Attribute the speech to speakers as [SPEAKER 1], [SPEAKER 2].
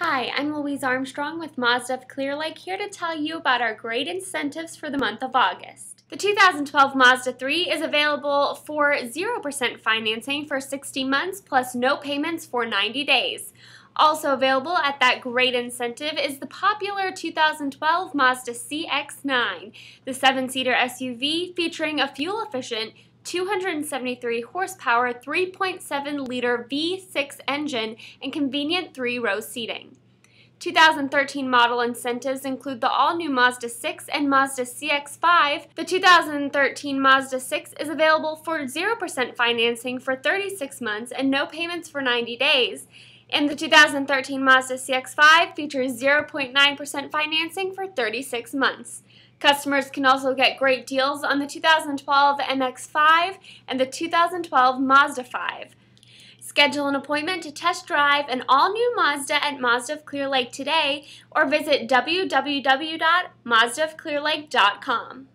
[SPEAKER 1] Hi, I'm Louise Armstrong with Mazda of Clear Lake here to tell you about our great incentives for the month of August. The 2012 Mazda 3 is available for 0% financing for 60 months plus no payments for 90 days. Also available at that great incentive is the popular 2012 Mazda CX-9, the 7-seater SUV featuring a fuel-efficient 273 horsepower 3.7-liter V6 engine and convenient 3-row seating. 2013 model incentives include the all-new Mazda 6 and Mazda CX-5. The 2013 Mazda 6 is available for 0% financing for 36 months and no payments for 90 days. And the 2013 Mazda CX-5 features 0.9% financing for 36 months. Customers can also get great deals on the 2012 MX-5 and the 2012 Mazda 5. Schedule an appointment to test drive an all-new Mazda at Mazda of Clear Lake today or visit www.mazdaofclearlake.com.